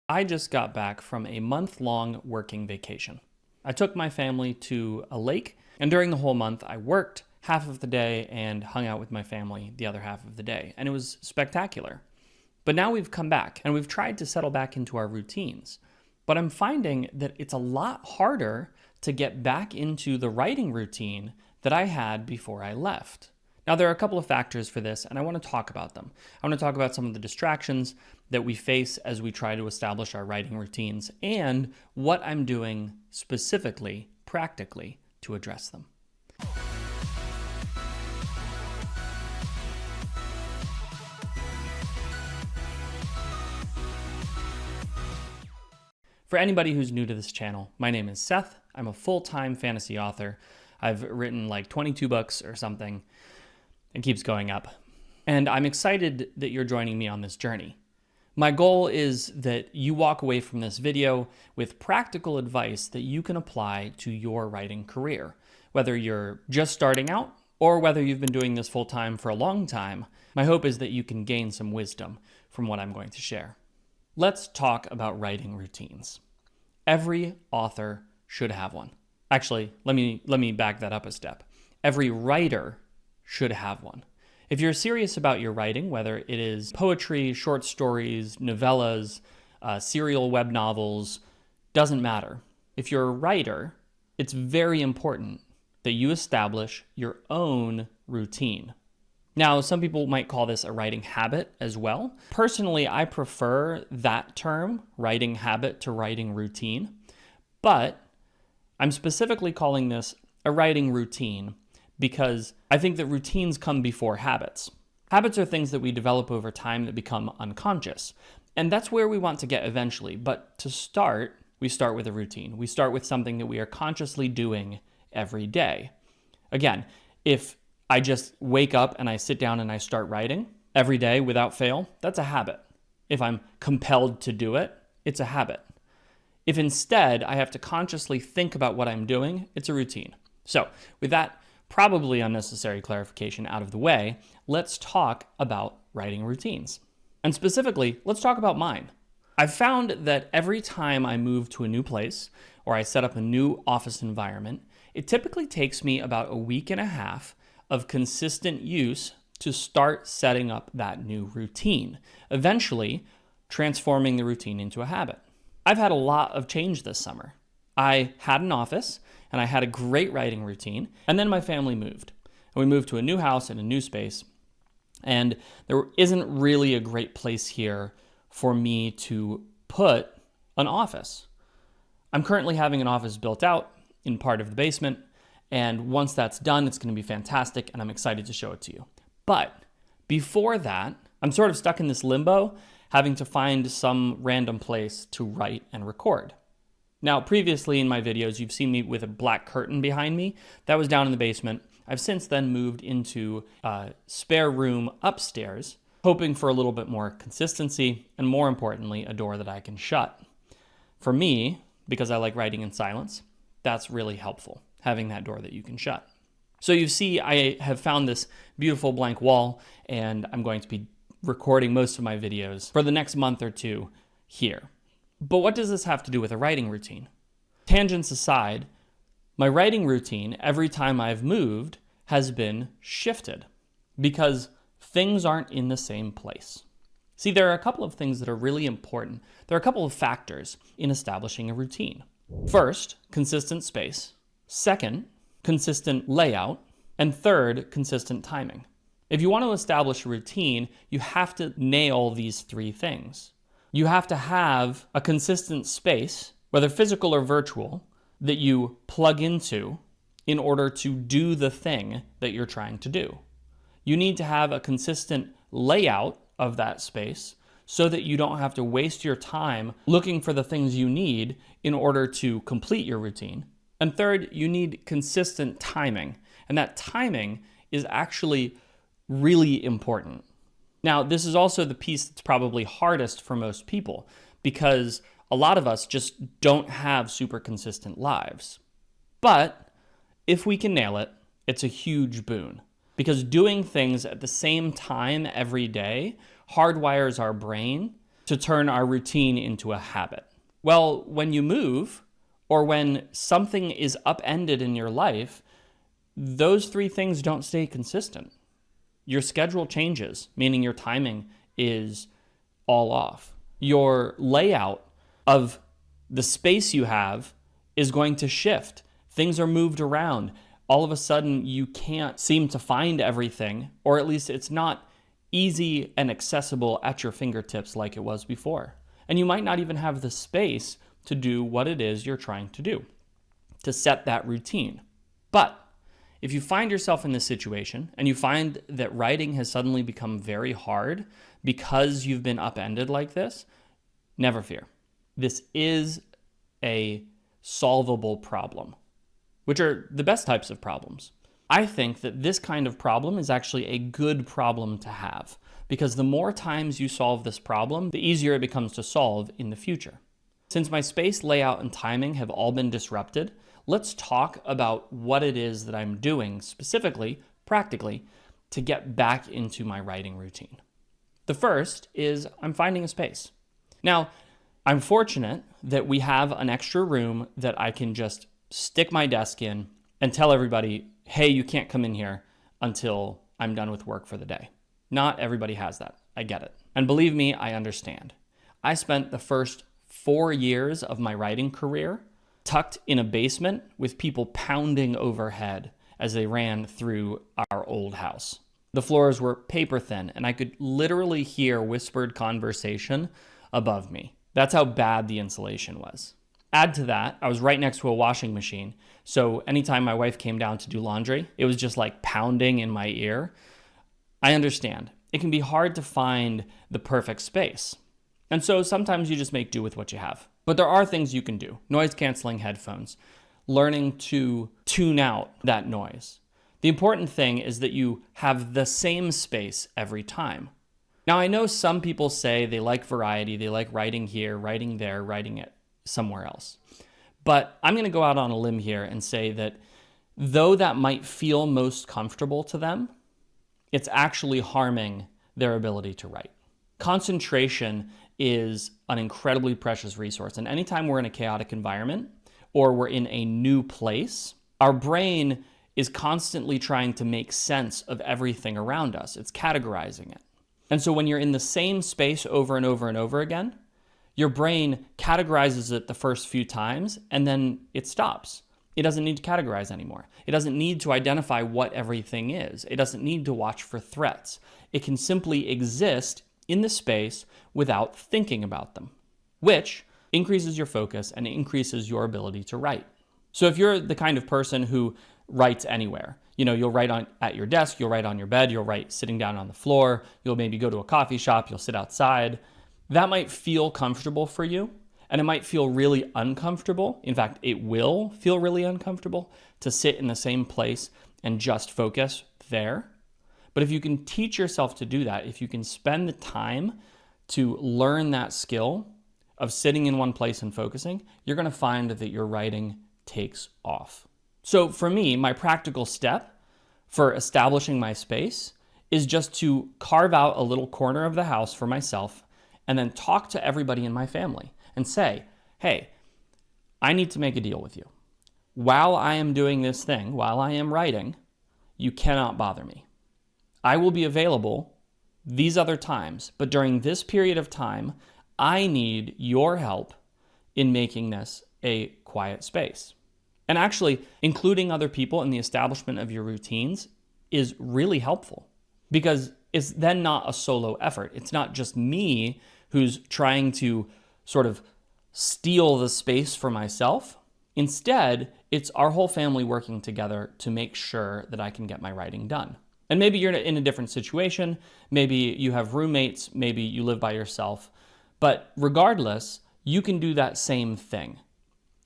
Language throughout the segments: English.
I just got back from a month-long working vacation. I took my family to a lake, and during the whole month, I worked half of the day and hung out with my family the other half of the day, and it was spectacular. But now we've come back, and we've tried to settle back into our routines. But I'm finding that it's a lot harder to get back into the writing routine that I had before I left. Now, there are a couple of factors for this, and I want to talk about them. I want to talk about some of the distractions that we face as we try to establish our writing routines and what I'm doing specifically, practically, to address them. For anybody who's new to this channel, my name is Seth. I'm a full-time fantasy author. I've written like 22 books or something. It keeps going up. And I'm excited that you're joining me on this journey. My goal is that you walk away from this video with practical advice that you can apply to your writing career. Whether you're just starting out or whether you've been doing this full time for a long time, my hope is that you can gain some wisdom from what I'm going to share. Let's talk about writing routines. Every author should have one. Actually, let me back that up a step. Every writer should have one. If you're serious about your writing, whether it is poetry, short stories, novellas, serial web novels, doesn't matter. If you're a writer, it's very important that you establish your own routine. Now, some people might call this a writing habit as well. Personally, I prefer that term, writing habit, to writing routine, but I'm specifically calling this a writing routine because I think that routines come before habits. Habits are things that we develop over time that become unconscious. And that's where we want to get eventually. But to start, we start with a routine. We start with something that we are consciously doing every day. Again, if I just wake up and I sit down and I start writing every day without fail, that's a habit. If I'm compelled to do it, it's a habit. If instead I have to consciously think about what I'm doing, it's a routine. So with that probably unnecessary clarification out of the way, let's talk about writing routines. And specifically, let's talk about mine. I've found that every time I move to a new place or I set up a new office environment, it typically takes me about a week and a half of consistent use to start setting up that new routine, eventually transforming the routine into a habit. I've had a lot of change this summer. I had an office and I had a great writing routine, and then my family moved. And we moved to a new house and a new space, and there isn't really a great place here for me to put an office. I'm currently having an office built out in part of the basement, and once that's done, it's going to be fantastic, and I'm excited to show it to you. But before that, I'm sort of stuck in this limbo, having to find some random place to write and record. Now, previously in my videos, you've seen me with a black curtain behind me. That was down in the basement. I've since then moved into a spare room upstairs, hoping for a little bit more consistency, and more importantly, a door that I can shut. For me, because I like writing in silence, that's really helpful, having that door that you can shut. So you see, I have found this beautiful blank wall, and I'm going to be recording most of my videos for the next month or two here. But what does this have to do with a writing routine? Tangents aside, my writing routine, every time I've moved, has been shifted because things aren't in the same place. See, there are a couple of things that are really important. There are a couple of factors in establishing a routine. First, consistent space. Second, consistent layout. And third, consistent timing. If you want to establish a routine, you have to nail these three things. You have to have a consistent space, whether physical or virtual, that you plug into in order to do the thing that you're trying to do. You need to have a consistent layout of that space so that you don't have to waste your time looking for the things you need in order to complete your routine. And third, you need consistent timing. And that timing is actually really important. Now, this is also the piece that's probably hardest for most people because a lot of us just don't have super consistent lives. But if we can nail it, it's a huge boon because doing things at the same time every day hardwires our brain to turn our routine into a habit? Well, when you move or when something is upended in your life, those three things don't stay consistent. Your schedule changes, meaning your timing is all off. Your layout of the space you have is going to shift. Things are moved around. All of a sudden, you can't seem to find everything, or at least it's not easy and accessible at your fingertips like it was before. And you might not even have the space to do what it is you're trying to do, to set that routine. But if you find yourself in this situation and you find that writing has suddenly become very hard because you've been upended like this, never fear. This is a solvable problem, which are the best types of problems. I think that this kind of problem is actually a good problem to have, because the more times you solve this problem, the easier it becomes to solve in the future. Since my space layout and timing have all been disrupted, let's talk about what it is that I'm doing specifically, practically, to get back into my writing routine. The first is I'm finding a space. Now, I'm fortunate that we have an extra room that I can just stick my desk in and tell everybody, hey, you can't come in here until I'm done with work for the day. Not everybody has that. I get it. And believe me, I understand. I spent the first 4 years of my writing career tucked in a basement with people pounding overhead as they ran through our old house. The floors were paper thin, and I could literally hear whispered conversation above me. That's how bad the insulation was. Add to that, I was right next to a washing machine, so anytime my wife came down to do laundry, it was just like pounding in my ear. I understand. It can be hard to find the perfect space. And so sometimes you just make do with what you have. But there are things you can do. Noise canceling headphones, learning to tune out that noise. The important thing is that you have the same space every time. Now, I know some people say they like variety, they like writing here, writing there, writing it somewhere else. But I'm going to go out on a limb here and say that though that might feel most comfortable to them, it's actually harming their ability to write. Concentration is an incredibly precious resource. And anytime we're in a chaotic environment or we're in a new place, our brain is constantly trying to make sense of everything around us. It's categorizing it. And so when you're in the same space over and over and over again, your brain categorizes it the first few times and then it stops. It doesn't need to categorize anymore. It doesn't need to identify what everything is. It doesn't need to watch for threats. It can simply exist in the space without thinking about them, which increases your focus and increases your ability to write. So if you're the kind of person who writes anywhere, you'll write at your desk, you'll write on your bed, you'll write sitting down on the floor, you'll maybe go to a coffee shop, you'll sit outside. That might feel comfortable for you, and it might feel really uncomfortable. In fact, it will feel really uncomfortable to sit in the same place and just focus there. But if you can teach yourself to do that, if you can spend the time to learn that skill of sitting in one place and focusing, you're going to find that your writing takes off. So for me, my practical step for establishing my space is just to carve out a little corner of the house for myself and then talk to everybody in my family and say, hey, I need to make a deal with you. While I am doing this thing, while I am writing, you cannot bother me. I will be available these other times, but during this period of time, I need your help in making this a quiet space. And actually, including other people in the establishment of your routines is really helpful because it's then not a solo effort. It's not just me who's trying to sort of steal the space for myself. Instead, it's our whole family working together to make sure that I can get my writing done. And maybe you're in a different situation. Maybe you have roommates. Maybe you live by yourself. But regardless, you can do that same thing.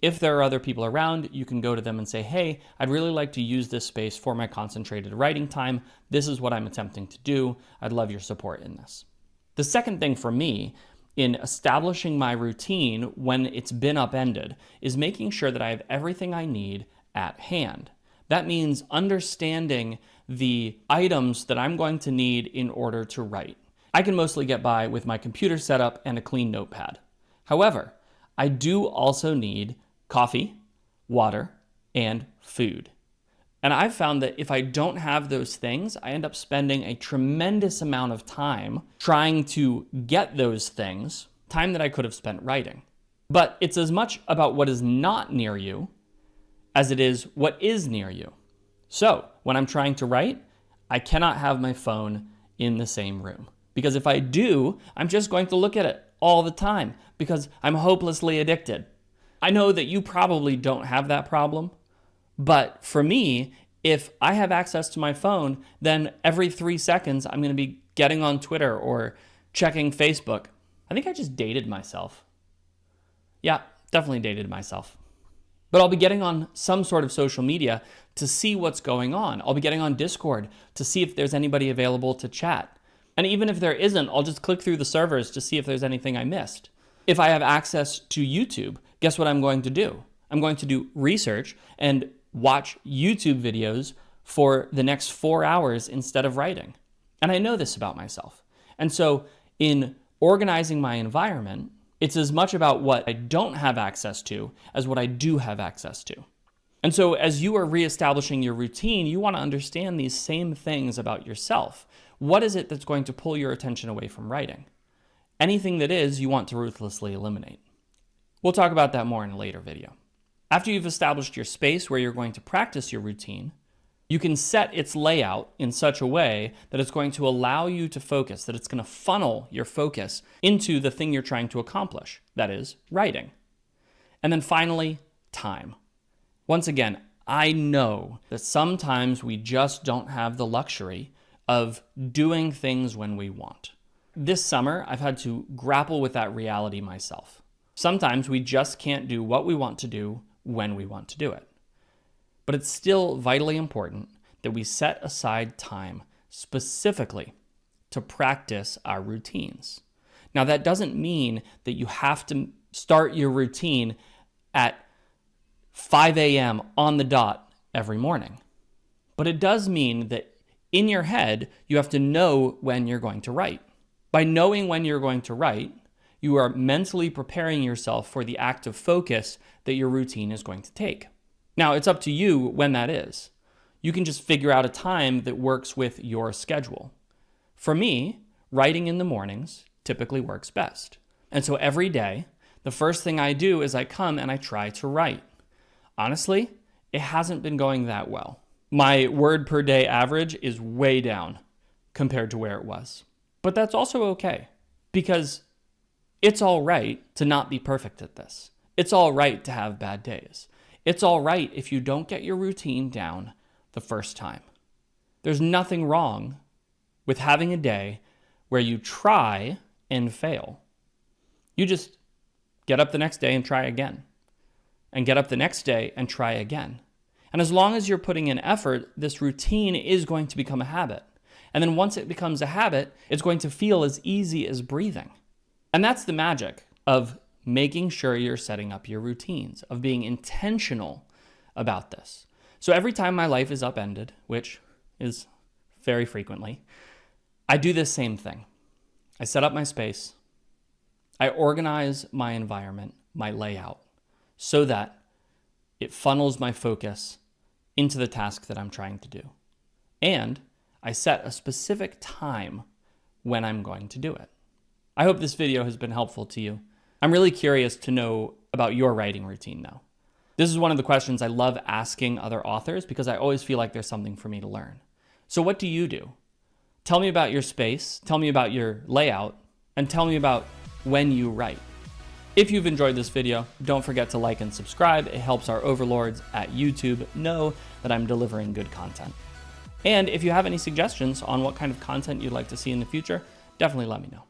If there are other people around, you can go to them and say, hey, I'd really like to use this space for my concentrated writing time. This is what I'm attempting to do. I'd love your support in this. The second thing for me in establishing my routine when it's been upended is making sure that I have everything I need at hand. That means understanding the items that I'm going to need in order to write. I can mostly get by with my computer setup and a clean notepad. However, I do also need coffee, water, and food. And I've found that if I don't have those things, I end up spending a tremendous amount of time trying to get those things, time that I could have spent writing. But it's as much about what is not near you as it is what is near you. So when I'm trying to write, I cannot have my phone in the same room. Because if I do, I'm just going to look at it all the time because I'm hopelessly addicted. I know that you probably don't have that problem, but for me, if I have access to my phone, then every 3 seconds, I'm going to be getting on Twitter or checking Facebook. I think I just dated myself. Yeah, definitely dated myself. But I'll be getting on some sort of social media to see what's going on. I'll be getting on Discord to see if there's anybody available to chat. And even if there isn't, I'll just click through the servers to see if there's anything I missed. If I have access to YouTube, guess what I'm going to do? I'm going to do research and watch YouTube videos for the next 4 hours instead of writing. And I know this about myself. And so in organizing my environment, it's as much about what I don't have access to as what I do have access to. And so as you are reestablishing your routine, you want to understand these same things about yourself. What is it that's going to pull your attention away from writing? Anything that is, you want to ruthlessly eliminate. We'll talk about that more in a later video. After you've established your space where you're going to practice your routine, you can set its layout in such a way that it's going to allow you to focus, that it's going to funnel your focus into the thing you're trying to accomplish, that is, writing. And then finally, time. Once again, I know that sometimes we just don't have the luxury of doing things when we want. This summer, I've had to grapple with that reality myself. Sometimes we just can't do what we want to do when we want to do it. But it's still vitally important that we set aside time specifically to practice our routines. Now, that doesn't mean that you have to start your routine at 5 a.m. on the dot every morning. But it does mean that in your head, you have to know when you're going to write. By knowing when you're going to write, you are mentally preparing yourself for the act of focus that your routine is going to take. Now, it's up to you when that is. You can just figure out a time that works with your schedule. For me, writing in the mornings typically works best. And so every day, the first thing I do is I come and I try to write. Honestly, it hasn't been going that well. My word per day average is way down compared to where it was. But that's also okay, because it's all right to not be perfect at this. It's all right to have bad days. It's all right if you don't get your routine down the first time. There's nothing wrong with having a day where you try and fail. You just get up the next day and try again. And get up the next day and try again. And as long as you're putting in effort, this routine is going to become a habit. And then once it becomes a habit, it's going to feel as easy as breathing. And that's the magic of making sure you're setting up your routines, of being intentional about this. So every time my life is upended, which is very frequently, I do this same thing. I set up my space. I organize my environment, my layout, so that it funnels my focus into the task that I'm trying to do. And I set a specific time when I'm going to do it. I hope this video has been helpful to you. I'm really curious to know about your writing routine now. This is one of the questions I love asking other authors because I always feel like there's something for me to learn. So what do you do? Tell me about your space, tell me about your layout, and tell me about when you write. If you've enjoyed this video, don't forget to like and subscribe. It helps our overlords at YouTube know that I'm delivering good content. And if you have any suggestions on what kind of content you'd like to see in the future, definitely let me know.